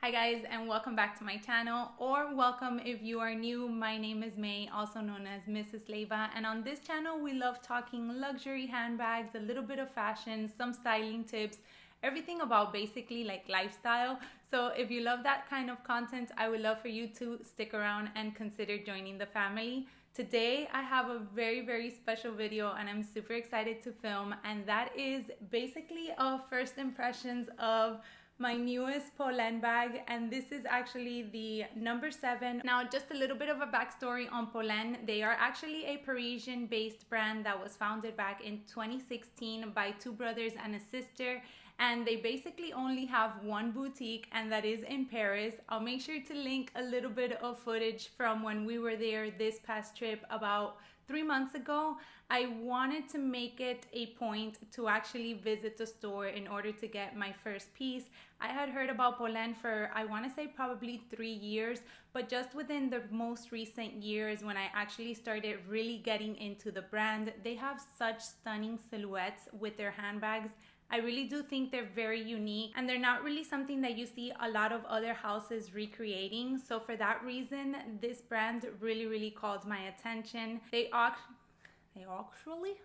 Hi guys, and welcome back to my channel, or welcome if you are new. My name is May, also known as Mrs. Leva, and on this channel we love talking luxury handbags, a little bit of fashion, some styling tips, everything about basically like lifestyle. So if you love that kind of content, I would love for you to stick around and consider joining the family. Today I have a very special video and I'm super excited to film, and that is basically a first impressions of my newest Polene bag, and this is actually the number 7. Now, just a little bit of a backstory on Polene. They are actually a Parisian based brand that was founded back in 2016 by two brothers and a sister, and they basically only have one boutique, and that is in Paris. I'll make sure to link a little bit of footage from when we were there this past trip about 3 months ago. I wanted to make it a point to actually visit the store in order to get my first piece. I had heard about Polene for, I want to say, probably 3 years, but just within the most recent years when I actually started really getting into the brand, they have such stunning silhouettes with their handbags. I really do think they're very unique, and they're not really something that you see a lot of other houses recreating. So for that reason, this brand really called my attention. They actually,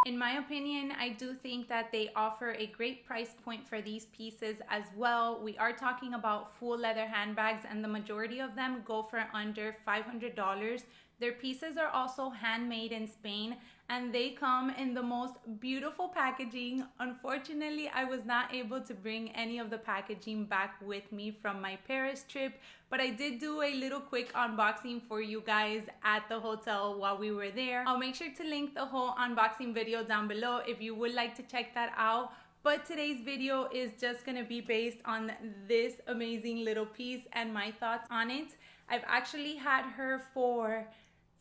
in my opinion, I do think that they offer a great price point for these pieces as well. We are talking about full leather handbags, and the majority of them go for under $500. Their pieces are also handmade in Spain, and they come in the most beautiful packaging. Unfortunately, I was not able to bring any of the packaging back with me from my Paris trip, but I did do a little quick unboxing for you guys at the hotel while we were there. I'll make sure to link the whole unboxing video down below if you would like to check that out. But today's video is just gonna be based on this amazing little piece and my thoughts on it. I've actually had her for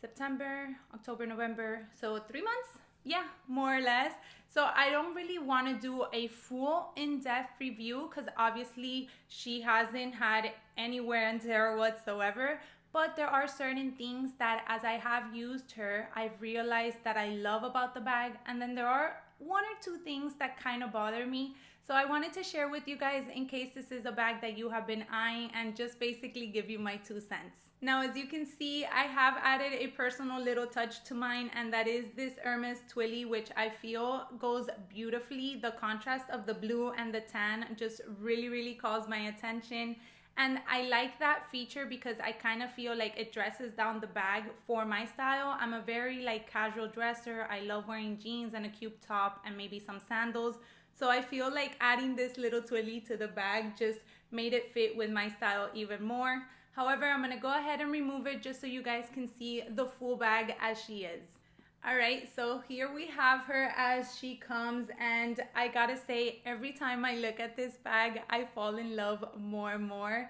September, October, November, so 3 months? Yeah, more or less. So I don't really want to do a full in-depth review because obviously she hasn't had any wear and tear whatsoever, but there are certain things that as I have used her, I've realized that I love about the bag, and then there are 1 or 2 things that kind of bother me. So I wanted to share with you guys in case this is a bag that you have been eyeing, and just basically give you my 2 cents. Now, as you can see, I have added a personal little touch to mine, and that is this Hermes Twilly, which I feel goes beautifully. The contrast of the blue and the tan just really calls my attention. And I like that feature because I kind of feel like it dresses down the bag for my style. I'm a very like casual dresser. I love wearing jeans and a cute top and maybe some sandals. So I feel like adding this little twilly to the bag just made it fit with my style even more. However, I'm gonna go ahead and remove it just so you guys can see the full bag as she is. All right, so here we have her as she comes, and I gotta say, every time I look at this bag, I fall in love more and more.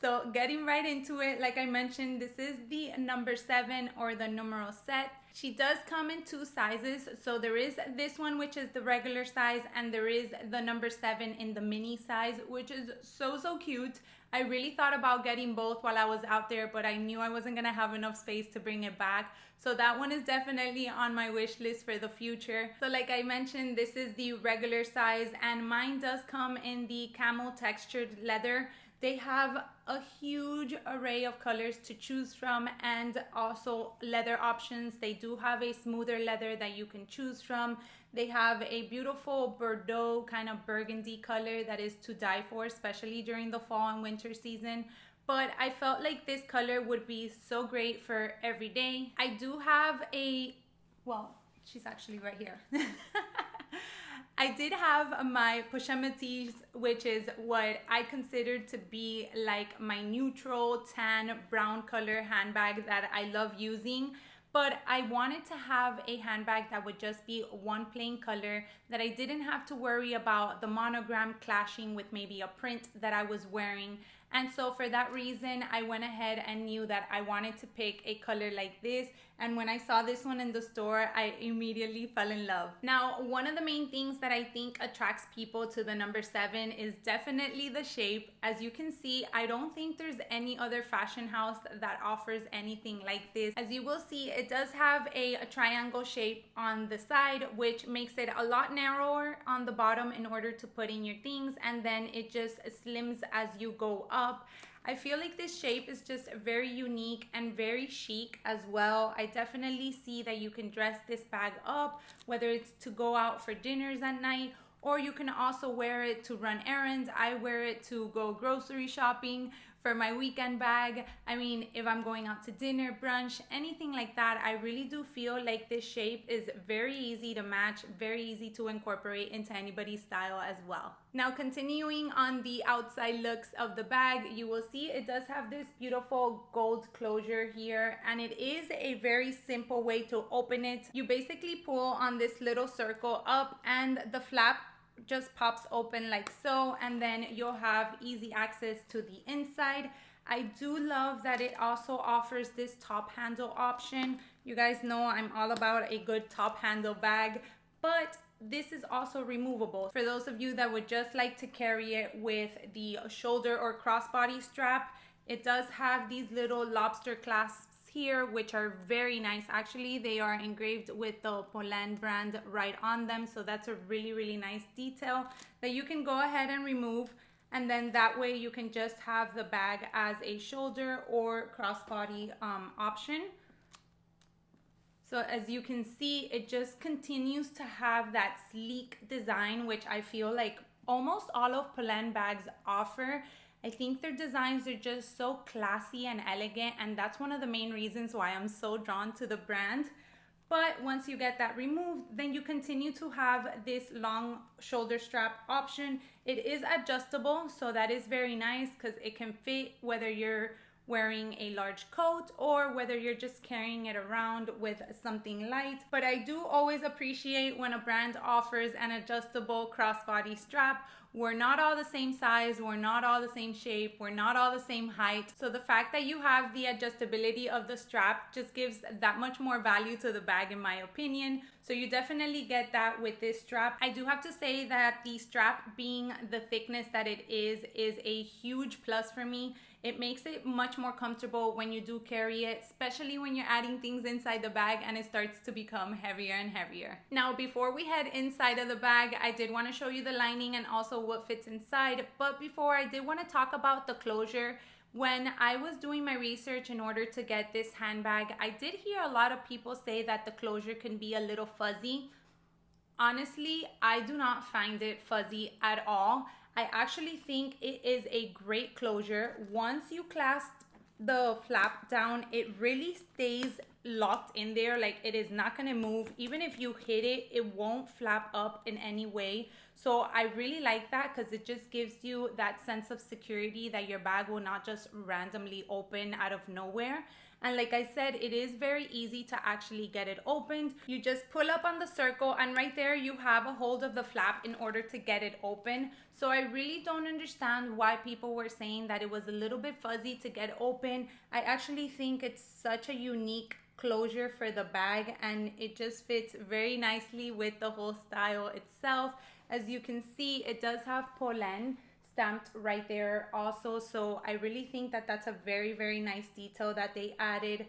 So getting right into it, like I mentioned, this is the number 7 or the numero set. She does come in 2 sizes. So there is this one, which is the regular size, and there is the number 7 in the mini size, which is so cute. I really thought about getting both while I was out there, but I knew I wasn't gonna have enough space to bring it back. So that one is definitely on my wish list for the future. So like I mentioned, this is the regular size, and mine does come in the camel textured leather. They have a huge array of colors to choose from, and also leather options. They do have a smoother leather that you can choose from. They have a beautiful Bordeaux kind of burgundy color that is to die for, especially during the fall and winter season. But I felt like this color would be so great for every day. I do have a, well, she's actually right here. I did have my Pochemetis, which is what I consider to be like my neutral tan brown color handbag that I love using. But I wanted to have a handbag that would just be one plain color, that I didn't have to worry about the monogram clashing with maybe a print that I was wearing. And so for that reason, I went ahead and knew that I wanted to pick a color like this. And when I saw this one in the store, I immediately fell in love. Now, one of the main things that I think attracts people to the number 7 is definitely the shape. As you can see, I don't think there's any other fashion house that offers anything like this. As you will see, it does have a triangle shape on the side, which makes it a lot narrower on the bottom in order to put in your things, and then it just slims as you go up. I feel like this shape is just very unique and very chic as well. I definitely see that you can dress this bag up, whether it's to go out for dinners at night, or you can also wear it to run errands. I wear it to go grocery shopping for my weekend bag. I mean, if I'm going out to dinner, brunch, anything like that, I really do feel like this shape is very easy to match, very easy to incorporate into anybody's style as well. Now, continuing on the outside looks of the bag, you will see it does have this beautiful gold closure here, and it is a very simple way to open it. You basically pull on this little circle up and the flap just pops open like so, and then you'll have easy access to the inside. I do love that it also offers this top handle option. You guys know I'm all about a good top handle bag, but this is also removable. For those of you that would just like to carry it with the shoulder or crossbody strap, it does have these little lobster clasps here, which are very nice. Actually, they are engraved with the Polene brand right on them, so that's a really nice detail that you can go ahead and remove, and then that way you can just have the bag as a shoulder or crossbody option. So as you can see, it just continues to have that sleek design, which I feel like almost all of Polene bags offer. I think their designs are just so classy and elegant, and that's one of the main reasons why I'm so drawn to the brand. But once you get that removed, then you continue to have this long shoulder strap option. It is adjustable, so that is very nice because it can fit whether you're wearing a large coat or whether you're just carrying it around with something light. But I do always appreciate when a brand offers an adjustable crossbody strap. We're not all the same size, we're not all the same shape, we're not all the same height. So the fact that you have the adjustability of the strap just gives that much more value to the bag, in my opinion. So you definitely get that with this strap. I do have to say that the strap, being the thickness that it is a huge plus for me. It makes it much more comfortable when you do carry it, especially when you're adding things inside the bag and it starts to become heavier and heavier. Now, before we head inside of the bag, I did want to show you the lining and also what fits inside. But before, I did want to talk about the closure. When I was doing my research in order to get this handbag, I did hear a lot of people say that the closure can be a little fuzzy. Honestly, I do not find it fuzzy at all. I actually think it is a great closure. Once you clasp the flap down, it really stays locked in there. Like, it is not going to move. Even if you hit it, it won't flap up in any way. So I really like that because it just gives you that sense of security that your bag will not just randomly open out of nowhere. And like I said, it is very easy to actually get it opened. You just pull up on the circle and right there you have a hold of the flap in order to get it open. So I really don't understand why people were saying that it was a little bit fuzzy to get open. I actually think it's such a unique closure for the bag, and it just fits very nicely with the whole style itself. As you can see, it does have Polene stamped right there also, so I really think that that's a very nice detail that they added.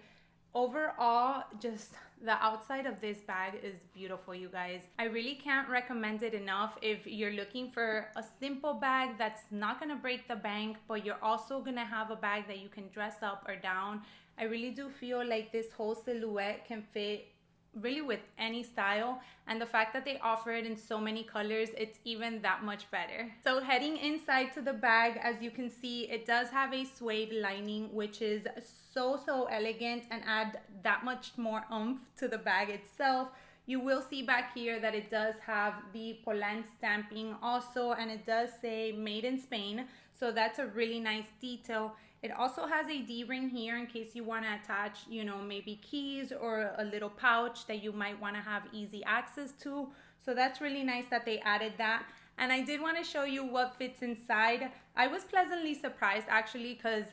Overall, just the outside of this bag is beautiful, you guys. I really can't recommend it enough if you're looking for a simple bag that's not gonna break the bank, but you're also gonna have a bag that you can dress up or down. I really do feel like this whole silhouette can fit really with any style, and the fact that they offer it in so many colors, it's even that much better. So heading inside to the bag, as you can see, it does have a suede lining, which is so elegant and add that much more oomph to the bag itself. You will see back here that it does have the Polene stamping also, and it does say made in Spain, so that's a really nice detail. It also has a D-ring here in case you want to attach, you know, maybe keys or a little pouch that you might want to have easy access to. So that's really nice that they added that. And I did want to show you what fits inside. I was pleasantly surprised actually, because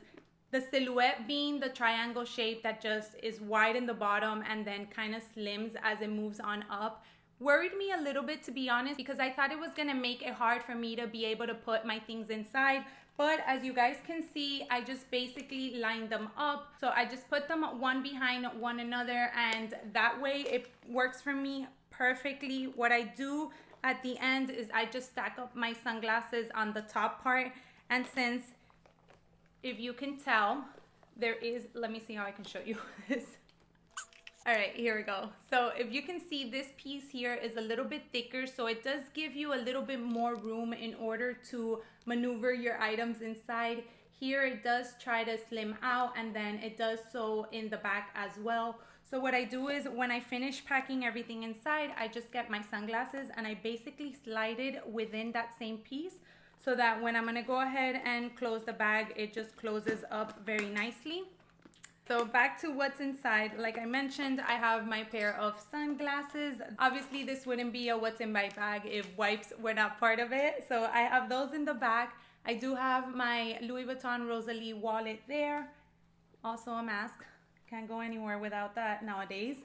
the silhouette being the triangle shape that just is wide in the bottom and then kind of slims as it moves on up worried me a little bit, to be honest, because I thought it was gonna make it hard for me to be able to put my things inside. But as you guys can see, I just basically lined them up. So I just put them one behind one another, and that way it works for me perfectly. What I do at the end is I just stack up my sunglasses on the top part, and since, if you can tell, there is, let me see how I can show you this. All right, here we go. So if you can see, this piece here is a little bit thicker, so it does give you a little bit more room in order to maneuver your items inside. Here it does try to slim out, and then it does so in the back as well. So what I do is when I finish packing everything inside, I just get my sunglasses and I basically slide it within that same piece, so that when I'm gonna go ahead and close the bag, it just closes up very nicely. So back to what's inside. Like I mentioned, I have my pair of sunglasses. Obviously, this wouldn't be a what's in my bag if wipes were not part of it. So I have those in the back. I do have my Louis Vuitton Rosalie wallet there. Also a mask. Can't go anywhere without that nowadays.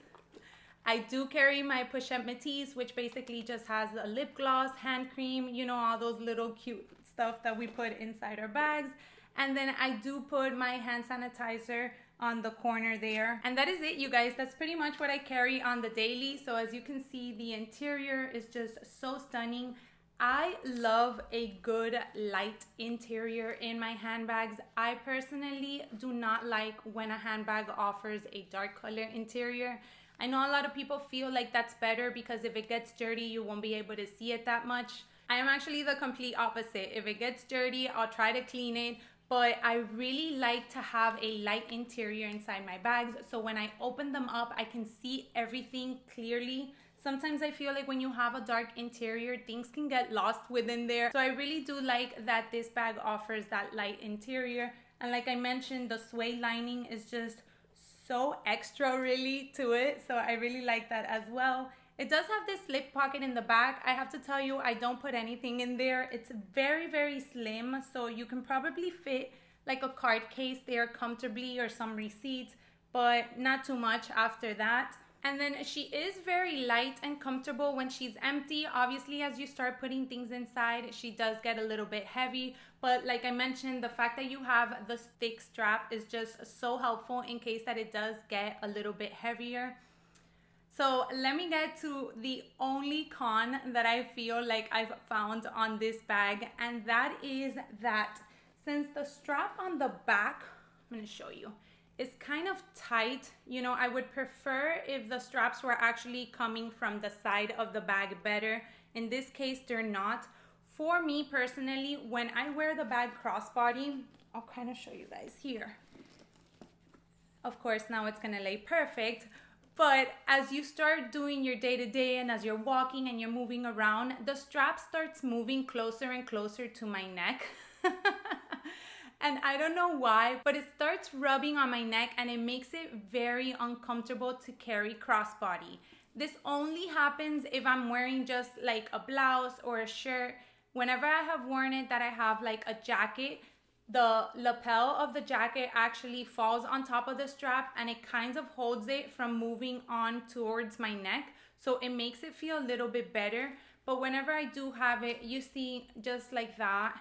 I do carry my Pochette Métis, which basically just has a lip gloss, hand cream, you know, all those little cute stuff that we put inside our bags. And then I do put my hand sanitizer on the corner there. And that is it, you guys. That's pretty much what I carry on the daily. So as you can see, the interior is just so stunning. I love a good light interior in my handbags. I personally do not like when a handbag offers a dark color interior. I know a lot of people feel like that's better because if it gets dirty, you won't be able to see it that much. I am actually the complete opposite. If it gets dirty, I'll try to clean it, but I really like to have a light interior inside my bags. So when I open them up, I can see everything clearly. Sometimes I feel like when you have a dark interior, things can get lost within there. So I really do like that this bag offers that light interior. And like I mentioned, the suede lining is just so extra really to it. So I really like that as well. It does have this slip pocket in the back. I have to tell you, I don't put anything in there. It's very, very slim. So you can probably fit like a card case there comfortably or some receipts, but not too much after that. And then she is very light and comfortable when she's empty. Obviously, as you start putting things inside, she does get a little bit heavy. But like I mentioned, the fact that you have the thick strap is just so helpful in case that it does get a little bit heavier. So let me get to the only con that I feel like I've found on this bag. And that is that since the strap on the back, I'm gonna show you, it's kind of tight. You know, I would prefer if the straps were actually coming from the side of the bag better. In this case, they're not. For me personally, when I wear the bag crossbody, I'll kind of show you guys here. Of course, now it's gonna lay perfect. But as you start doing your day-to-day and as you're walking and you're moving around, the strap starts moving closer and closer to my neck. And I don't know why, but it starts rubbing on my neck and it makes it very uncomfortable to carry crossbody. This only happens if I'm wearing just like a blouse or a shirt. Whenever I have worn it that I have like a jacket, the lapel of the jacket actually falls on top of the strap and it kind of holds it from moving on towards my neck. So it makes it feel a little bit better. But whenever I do have it, you see, just like that,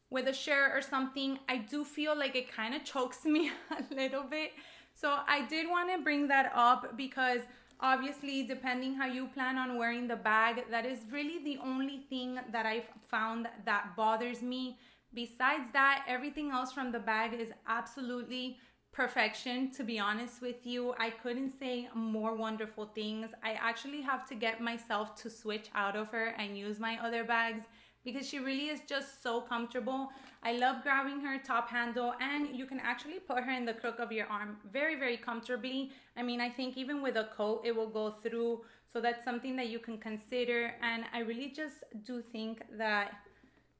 with a shirt or something, I do feel like it kind of chokes me a little bit. So I did want to bring that up because obviously, depending how you plan on wearing the bag, that is really the only thing that I've found that bothers me. Besides that, everything else from the bag is absolutely perfection, to be honest with you. I couldn't say more wonderful things. I actually have to get myself to switch out of her and use my other bags because she really is just so comfortable. I love grabbing her top handle and you can actually put her in the crook of your arm very, very comfortably. I mean, I think even with a coat, it will go through. So that's something that you can consider. And I really just do think that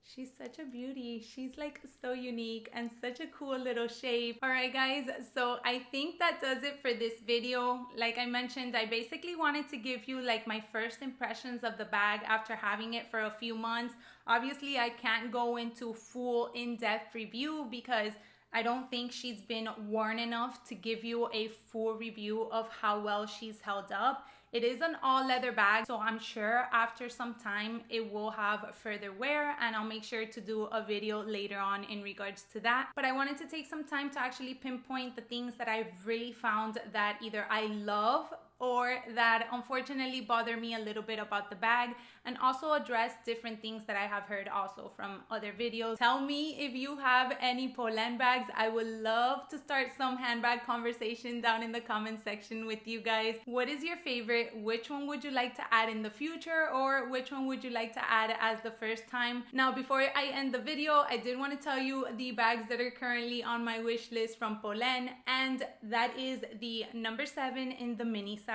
She's such a beauty. She's like so unique and such a cool little shape. All right, guys, so I think that does it for this video. Like I mentioned, I basically wanted to give you like my first impressions of the bag after having it for a few months. Obviously, I can't go into full in-depth review because I don't think she's been worn enough to give you a full review of how well she's held up. It is an all leather bag, so I'm sure after some time it will have further wear, and I'll make sure to do a video later on in regards to that. But I wanted to take some time to actually pinpoint the things that I've really found that either I love or that unfortunately bother me a little bit about the bag, and also address different things that I have heard also from other videos. Tell me if you have any Polene bags. I would love to start some handbag conversation down in the comment section with you guys. What is your favorite? Which one would you like to add in the future, or which one would you like to add as the first time? Now, before I end the video, I did want to tell you the bags that are currently on my wish list from Polene, and that is the number 7 in the mini size.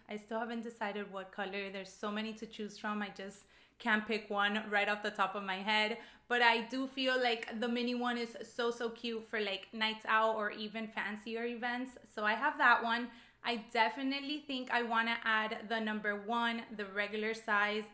I still haven't decided what color. There's so many to choose from. I just can't pick one right off the top of my head, but I do feel like the mini one is so cute for like nights out or even fancier events. So I have that one. I definitely think I want to add the number 1, the regular size.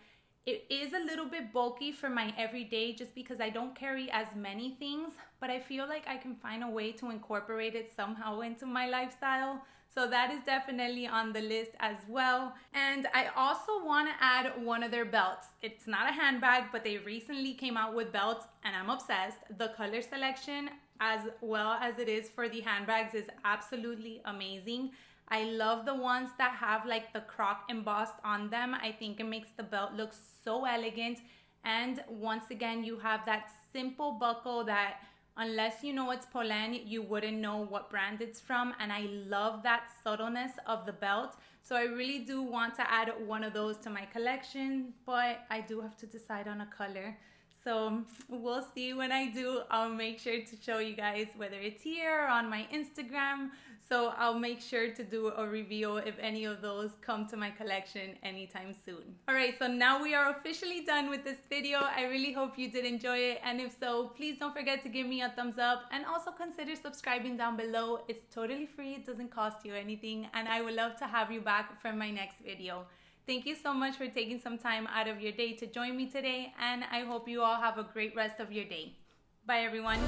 It is a little bit bulky for my everyday just because I don't carry as many things, but I feel like I can find a way to incorporate it somehow into my lifestyle. So that is definitely on the list as well. And I also want to add one of their belts. It's not a handbag, but they recently came out with belts and I'm obsessed. The color selection, as well as it is for the handbags, is absolutely amazing. I love the ones that have like the croc embossed on them. I think it makes the belt look so elegant. And once again, you have that simple buckle that unless you know it's Polene, you wouldn't know what brand it's from. And I love that subtleness of the belt. So I really do want to add one of those to my collection, but I do have to decide on a color. So we'll see when I do. I'll make sure to show you guys whether it's here or on my Instagram. So I'll make sure to do a review if any of those come to my collection anytime soon. All right, so now we are officially done with this video. I really hope you did enjoy it. And if so, please don't forget to give me a thumbs up and also consider subscribing down below. It's totally free. It doesn't cost you anything. And I would love to have you back for my next video. Thank you so much for taking some time out of your day to join me today, and I hope you all have a great rest of your day. Bye, everyone.